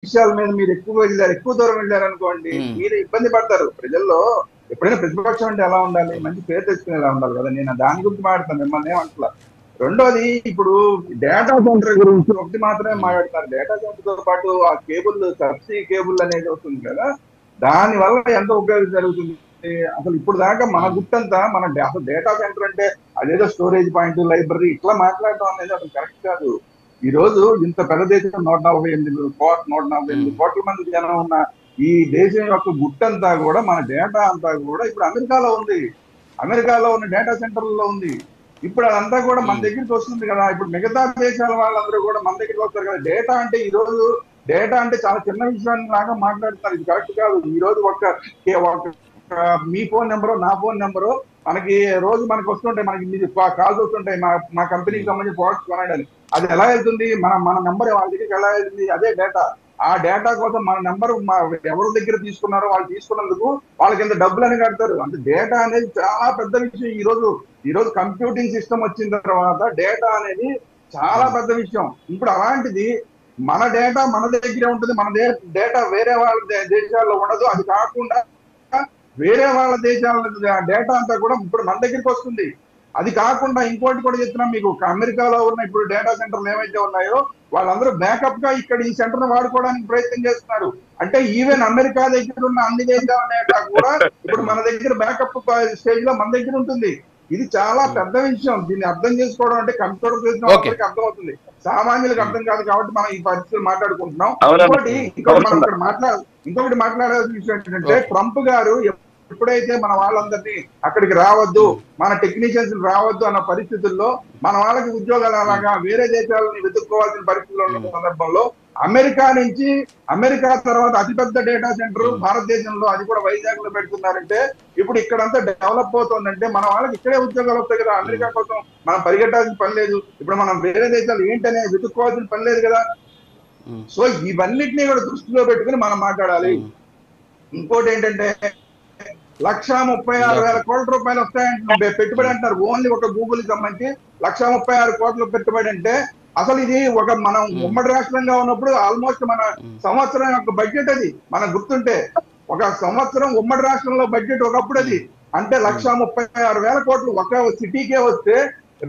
విషయాల మీద మీరు ఎక్కువ దూరం వెళ్ళారు అనుకోండి, మీరు ఇబ్బంది పడతారు ప్రజల్లో. ఎప్పుడైనా ప్రతిపక్షం అంటే ఎలా ఉండాలి, మంచి పేరు తెచ్చుకునేలా ఉండాలి కదా. నేను దాని గురించి మాట్లాడతాను, మిమ్మల్ని ఏమంటలా. రెండోది, ఇప్పుడు డేటా సెంటర్ గురించి ఒకటి మాత్రమే మాట్లాడతారు. డేటా సెంటర్ తో పాటు ఆ కేబుల్, సబ్సిడీ కేబుల్ అనేది వస్తుంది కదా, దాని వల్ల ఎంత ఉపయోగం జరుగుతుంది అసలు. ఇప్పుడు దాకా మన గుట్టంతా అసలు డేటా సెంటర్ అంటే అదేదో స్టోరేజ్ పాయింట్, లైబ్రరీ ఇట్లా మాట్లాడడం అనేది అసలు కరెక్ట్ కాదు. ఈ రోజు ఇంత పెద్ద దేశం 148 కోట్ల మంది జనం ఉన్న ఈ దేశం యొక్క గుట్టంతా కూడా, మన డేటా అంతా కూడా ఇప్పుడు అమెరికాలో ఉంది. అమెరికాలో ఉన్న డేటా సెంటర్లలో ఉంది. ఇప్పుడు అదంతా కూడా మన దగ్గరికి వస్తుంది కదా. ఇప్పుడు మిగతా దేశాల వాళ్ళందరూ కూడా మన దగ్గరికి వస్తారు కదా. డేటా అంటే ఈ రోజు డేటా అంటే చాలా చిన్న విషయాన్ని లాగా మాట్లాడుతున్నారు. ఇది కరెక్ట్ కాదు. ఈ రోజు మీ ఫోన్ నెంబరు, నా ఫోన్ నెంబరు మనకి రోజు మనకు వస్తుంటాయి, మనకి కాల్స్ వస్తుంటాయి, మా కంపెనీకి సంబంధించి ప్రొడక్ట్స్ కొనడానికి. అది ఎలా వెళ్తుంది, మన నెంబర్ వాళ్ళ దగ్గరికి ఎలా వెళ్తుంది, అదే డేటా. ఆ డేటా కోసం మన నెంబర్ ఎవరి దగ్గర తీసుకున్నారో వాళ్ళు తీసుకున్నందుకు వాళ్ళకి ఎంత డబ్బులు అని కడతారు. అంటే డేటా అనేది చాలా పెద్ద విషయం. ఈ రోజు కంప్యూటింగ్ సిస్టమ్ వచ్చిన తర్వాత డేటా అనేది చాలా పెద్ద విషయం. ఇప్పుడు అలాంటిది మన డేటా మన దగ్గరే ఉంటుంది. మన డేటా వేరే వాళ్ళ దేశాల్లో ఉండదు. అది కాకుండా వేరే వాళ్ళ దేశాల డేటా అంతా కూడా ఇప్పుడు మన దగ్గరికి వస్తుంది. అది కాకుండా ఇంకోటి కూడా చెప్తున్నాం మీకు, అమెరికాలో ఉన్న ఇప్పుడు డేటా సెంటర్లు ఏవైతే ఉన్నాయో వాళ్ళందరూ బ్యాకప్ గా ఇక్కడ ఈ సెంటర్ ను వాడుకోవడానికి ప్రయత్నం చేస్తున్నారు. అంటే ఈవెన్ అమెరికా దగ్గర ఉన్న అన్ని దేశాల డేటా కూడా ఇప్పుడు మన దగ్గర బ్యాకప్ స్టేజ్ లో మన దగ్గర ఉంటుంది. ఇది చాలా పెద్ద విషయం. దీన్ని అర్థం చేసుకోవడం అంటే కంప్యూటర్ చేసిన వాళ్ళకి అర్థం అవుతుంది, సామాన్యులకు అర్థం కాదు. కాబట్టి మనం ఈ పరిస్థితులు మాట్లాడుకుంటున్నాం. ఇంకొకటి మాట్లాడాల్సిన విషయం ఏంటంటే, ట్రంప్ గారు ఎప్పుడైతే మన వాళ్ళందరినీ అక్కడికి రావద్దు, మన టెక్నీషియన్స్ రావద్దు అన్న పరిస్థితుల్లో మన వాళ్ళకి ఉద్యోగాలు అలాగా వేరే దేశాలని వెతుక్కోవాల్సిన పరిస్థితుల్లో ఉన్న సందర్భంలో అమెరికా తర్వాత అతిపెద్ద డేటా సెంటర్ భారతదేశంలో, అది కూడా వైజాగ్ లో పెడుతున్నారంటే ఇప్పుడు ఇక్కడంతా డెవలప్ అవుతుందంటే మన వాళ్ళకి ఇక్కడే ఉద్యోగాలు వస్తాయి కదా. అమెరికా కోసం మనం పరిగెట్టాల్సిన పని లేదు. ఇప్పుడు మనం వేరే దేశాలు ఏంటనే వెతుక్కోవాల్సిన పని లేదు కదా. సో ఇవన్నిటినీ కూడా దృష్టిలో పెట్టుకుని మనం మాట్లాడాలి. ఇంకోటి ఏంటంటే, 1,36,000 కోట్ల రూపాయలు వస్తాయంటే పెట్టుబడి అంటారు. ఓన్లీ ఒక గూగుల్ కి సంబంధించి 1,36,000 కోట్ల పెట్టుబడి అంటే అసలు ఇది మనం ఉమ్మడి రాష్ట్రంగా ఉన్నప్పుడు ఆల్మోస్ట్ మన సంవత్సరం యొక్క బడ్జెట్ అది. మనకు గుర్తుంటే ఒక సంవత్సరం ఉమ్మడి రాష్ట్రంలో బడ్జెట్ ఒకప్పుడు అది. అంటే 1,36,000 కోట్లు ఒక సిటీకే వస్తే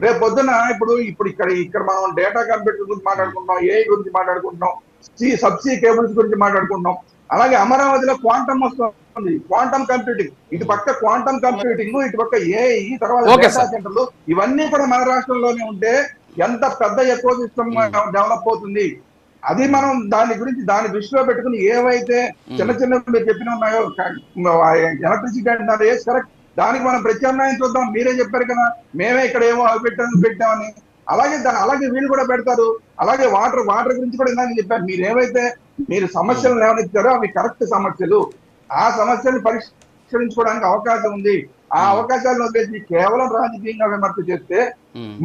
రేపు పొద్దున ఇప్పుడు ఇక్కడ మనం డేటా కంప్యూటర్ గురించి మాట్లాడుకుంటున్నాం, ఏఐ గురించి మాట్లాడుకుంటున్నాం, సబ్సీ కేబుల్స్ గురించి మాట్లాడుకుంటున్నాం. అలాగే అమరావతిలో క్వాంటమ్ వస్తుంది, క్వాంటమ్ కంప్యూటింగ్. ఇటు పక్క క్వాంటమ్ కంప్యూటింగ్, ఇటు పక్క ఏఐ, తర్వాత డేటా సెంటర్లు, ఇవన్నీ కూడా మన రాష్ట్రంలోనే ఉంటే ఎంత పెద్ద ఎకో సిస్టమ్ డెవలప్ అవుతుంది. అది మనం దాని దృష్టిలో పెట్టుకుని ఏవైతే చిన్న మీరు చెప్పిన ఉన్నాయో, ఎలక్ట్రిసిటీ అంటున్నారు, ఏ కరెక్ట్, దానికి మనం ప్రత్యామ్నాయం చూద్దాం. మీరే చెప్పారు కదా, మేమే ఇక్కడ ఏమో పెట్టామని. అలాగే వీళ్ళు కూడా పెడతారు. అలాగే వాటర్ గురించి కూడా ఇందాక చెప్పారు. మీరు సమస్యలు లేవనెత్తారో అవి కరెక్ట్ సమస్యలు. ఆ సమస్యలు పరిష్కరించుకోవడానికి అవకాశం ఉంది. ఆ అవకాశాలను వదిలేసి కేవలం రాజకీయంగా విమర్శ చేస్తే,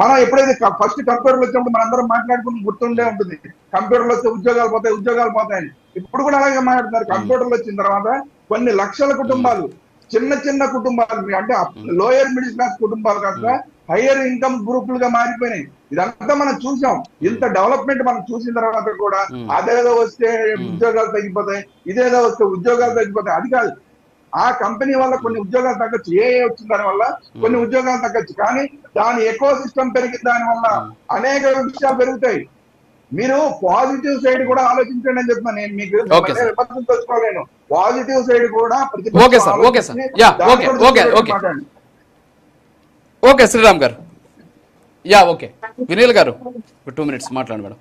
మనం ఎప్పుడైతే ఫస్ట్ కంప్యూటర్లు వచ్చినప్పుడు మనందరం మాట్లాడుకుని గుర్తుండే ఉంటుంది, కంప్యూటర్లు వస్తే ఉద్యోగాలు పోతాయని. ఇప్పుడు కూడా అలాగే మాట్లాడుతున్నారు. కంప్యూటర్లు వచ్చిన తర్వాత కొన్ని లక్షల కుటుంబాలు, చిన్న కుటుంబాలు, అంటే లోయర్ మిడిల్ క్లాస్ కుటుంబాలు కాక హైయర్ ఇన్కమ్ గ్రూపులుగా మారిపోయినాయి. ఇదంతా మనం చూసాం. ఇంత డెవలప్మెంట్ మనం చూసిన తర్వాత కూడా అదేదో వస్తే ఉద్యోగాలు తగ్గిపోతాయి, ఇదేదో వస్తే ఉద్యోగాలు తగ్గిపోతాయి. అది కాదు. ఆ కంపెనీ వల్ల కొన్ని ఉద్యోగాలు తగ్గచ్చు, ఏఏ వచ్చిన దాని వల్ల కొన్ని ఉద్యోగాలు తగ్గచ్చు. కానీ దాని ఎకో సిస్టమ్ పెరిగిన దాని వల్ల అనేక విషయాలు పెరుగుతాయి. మీరు పాజిటివ్ సైడ్ కూడా ఆలోచించండి అని చెప్తున్నాను. నేను మీకు విమర్శలు తెచ్చుకోలేను. పాజిటివ్ సైడ్ కూడా ఓకే శ్రీరామ్ గారు. ఓకే వినీల్ గారు 2 minutes మాట్లాడండి మేడం.